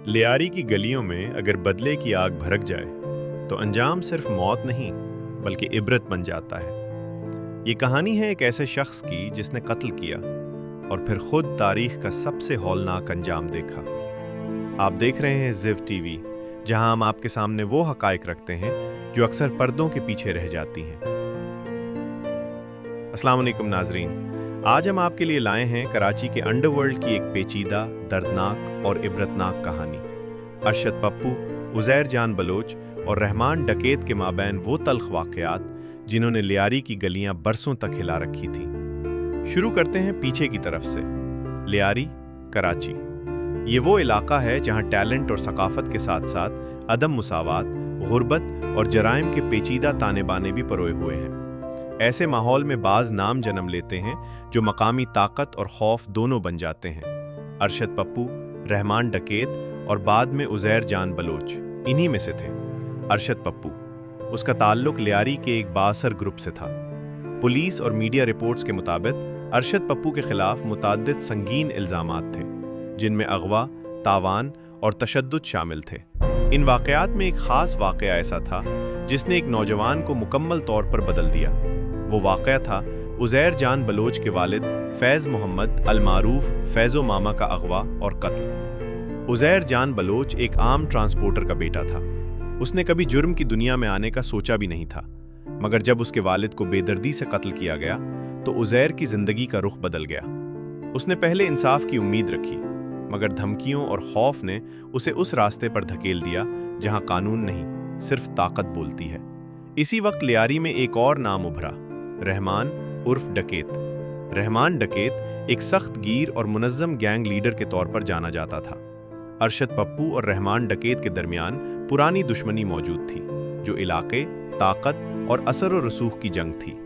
लियारी की गलियों में अगर बदले की आग भड़क जाए तो अंजाम सिर्फ मौत नहीं बल्कि इबरत बन जाता है। ये कहानी है एक ऐसे शख्स की जिसने कत्ल किया और फिर खुद तारीख का सबसे हौलनाक अंजाम देखा। आप देख रहे हैं ज़िव टीवी, जहां हम आपके सामने वो हकाइक रखते हैं जो अक्सर पर्दों के पीछे रह जाती हैं। अस्सलाम वालेकुम नाजरीन, आज हम आपके लिए लाए हैं कराची के अंडरवर्ल्ड की एक पेचीदा, दर्दनाक और इबरतनाक कहानी। अरशद पप्पू, उज़ैर जान बलोच और रहमान डकैत के माबैन वो तल्ख वाक़यात जिन्होंने लियारी की गलियां बरसों तक हिला रखी थीं। शुरू करते हैं पीछे की तरफ से। लियारी, कराची। ये वो इलाका है जहां टैलेंट और सकाफत के साथ साथ अदम मुसावात, गुर्बत और जराइम के पेचीदा ताने बाने भी परोए हुए हैं। ऐसे माहौल में बाज नाम जन्म लेते हैं जो मकामी ताकत और खौफ दोनों बन जाते हैं। अरशद पप्पू, रहमान डकैत और बाद में उज़ैर जान बलोच इन्हीं में से थे। अरशद पप्पू, उसका ताल्लुक लियारी के एक बाअसर ग्रुप से था। पुलिस और मीडिया रिपोर्ट्स के मुताबिक अरशद पप्पू के खिलाफ मुतअद्दिद संगीन इल्ज़ामात थे, जिनमें अगवा, तावान और तशद्दुद शामिल थे। इन वाक़यात में एक ख़ास वाक़या ऐसा था जिसने एक नौजवान को मुकम्मल तौर पर बदल दिया। वो वाक़या था उज़ैर जान बलोच के वालिद फैज़ मोहम्मद अलमारूफ फैज़ो मामा का अगवा और कत्ल। उज़ैर जान बलोच एक आम ट्रांसपोर्टर का बेटा था। उसने कभी जुर्म की दुनिया में आने का सोचा भी नहीं था, मगर जब उसके वालिद को बेदर्दी से कत्ल किया गया तो उज़ैर की ज़िंदगी का रुख बदल गया। उसने पहले इंसाफ की उम्मीद रखी, मगर धमकियों और खौफ ने उसे उस रास्ते पर धकेल दिया जहां कानून नहीं, सिर्फ ताकत बोलती है। इसी वक्त लियारी में एक और नाम उभरा, रहमान उर्फ डकैत। रहमान डकैत एक सख्त गिर और मुनज़्ज़म गैंग लीडर के तौर पर जाना जाता था। अरशद पप्पू और रहमान डकैत के दरमियान पुरानी दुश्मनी मौजूद थी, जो इलाके, ताकत और असर और रसूख की जंग थी।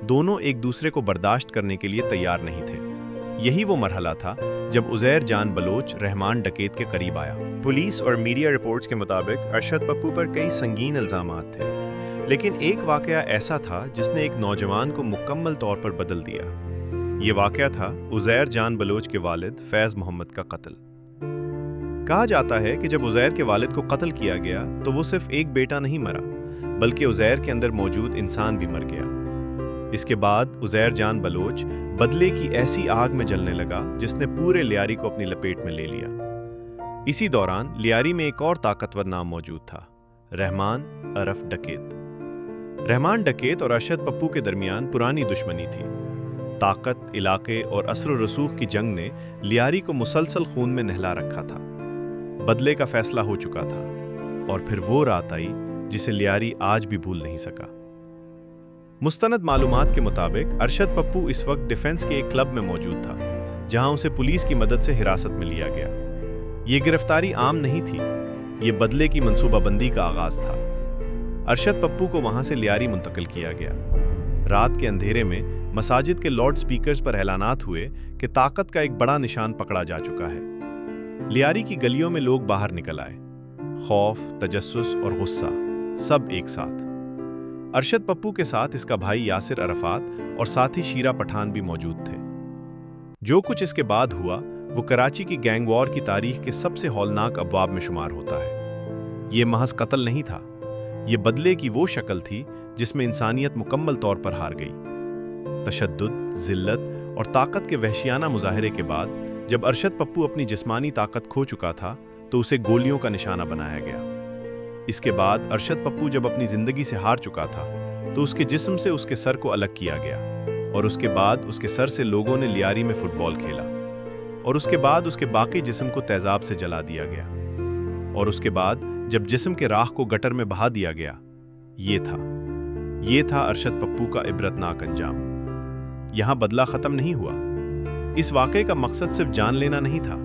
दोनों एक दूसरे को बर्दाश्त करने के लिए तैयार नहीं थे। यही वो मरहला था जब उज़ैर जान बलोच रहमान डकैत के करीब आया। पुलिस और मीडिया रिपोर्ट्स के मुताबिक अरशद पप्पू पर कई संगीन इल्ज़ामात थे, लेकिन एक वाक़या ऐसा था जिसने एक नौजवान को मुकम्मल तौर पर बदल दिया। ये वाक़या था उज़ैर जान बलोच के वालिद फैज़ मोहम्मद का कत्ल। कहा जाता है कि जब उज़ैर के वालिद को कत्ल किया गया तो वो सिर्फ एक बेटा नहीं मरा, बल्कि उज़ैर के अंदर मौजूद इंसान भी मर गया। इसके बाद उज़ैर जान बलोच बदले की ऐसी आग में जलने लगा जिसने पूरे लियारी को अपनी लपेट में ले लिया। इसी दौरान लियारी में एक और ताकतवर नाम मौजूद था, रहमान उर्फ डकैत। रहमान डकैत और अरशद पप्पू के दरमियान पुरानी दुश्मनी थी। ताकत, इलाके और असर रसूख की जंग ने लियारी को मुसलसल खून में नहला रखा था। बदले का फैसला हो चुका था और फिर वो रात आई जिसे लियारी आज भी भूल नहीं सका। मुस्तनद मालूमात के मुताबिक अरशद पप्पू इस वक्त डिफेंस के एक क्लब में मौजूद था, जहां उसे पुलिस की मदद से हिरासत में लिया गया। ये गिरफ्तारी आम नहीं थी, ये बदले की मंसूबाबंदी का आगाज था। अरशद पप्पू को वहां से लियारी मुंतकिल किया गया। रात के अंधेरे में मसाजिद के लाउड स्पीकर्स पर ऐलानात हुए कि ताकत का एक बड़ा निशान पकड़ा जा चुका है। लियारी की गलियों में लोग बाहर निकल आए, खौफ, तजस्सुस और गुस्सा सब एक साथ। अरशद पप्पू के साथ इसका भाई यासिर अरफात और साथी शीरा पठान भी मौजूद थे। जो कुछ इसके बाद हुआ वो कराची की गैंग वॉर की तारीख के सबसे हौलनाक अबवाब में शुमार होता है। ये महज कत्ल नहीं था, ये बदले की वो शक्ल थी जिसमें इंसानियत मुकम्मल तौर पर हार गई। तशद्दुद, जिल्लत और ताकत के वहशियाना मुजाहरे के बाद जब अरशद पप्पू अपनी जिस्मानी ताकत खो चुका था तो उसे गोलियों का निशाना बनाया गया। इसके बाद अरशद पप्पू जब अपनी जिंदगी से हार चुका था तो उसके जिस्म से उसके सर को अलग किया गया और उसके बाद उसके सर से लोगों ने लियारी में फुटबॉल खेला और उसके बाद उसके बाकी जिस्म को तेजाब से जला दिया गया और उसके बाद जब जिस्म के राख को गटर में बहा दिया गया। ये था अरशद पप्पू का इबरतनाक अंजाम। यहां बदला खत्म नहीं हुआ। इस वाक़े का मकसद सिर्फ जान लेना नहीं था,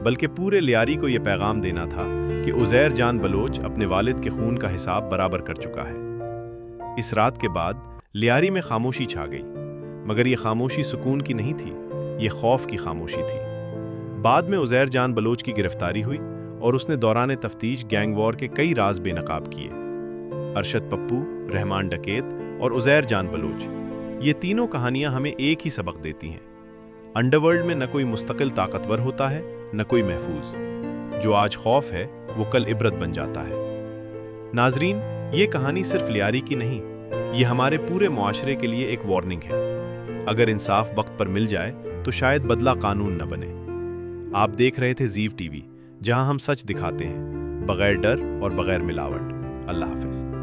बल्कि पूरे लियारी को यह पैगाम देना था कि उज़ैर जान बलोच अपने वालिद के खून का हिसाब बराबर कर चुका है। इस रात के बाद लियारी में खामोशी छा गई, मगर यह खामोशी सुकून की नहीं थी, ये खौफ की खामोशी थी। बाद में उज़ैर जान बलोच की गिरफ्तारी हुई और उसने दौरान तफ्तीश गैंग वॉर के कई राज बेनकाब किए। अरशद पप्पू, रहमान डकैत और उज़ैर जान बलोच, ये तीनों कहानियां हमें एक ही सबक देती हैं। अंडरवर्ल्ड में न कोई मुस्तकिल ताकतवर होता है, न कोई महफूज। जो आज खौफ है वो कल इबरत बन जाता है। नाजरीन, ये कहानी सिर्फ लियारी की नहीं, ये हमारे पूरे मुआशरे के लिए एक वार्निंग है। अगर इंसाफ वक्त पर मिल जाए तो शायद बदला कानून न बने। आप देख रहे थे ज़ीव टीवी, जहां हम सच दिखाते हैं, बगैर डर और बगैर मिलावट। अल्लाह हाफिज।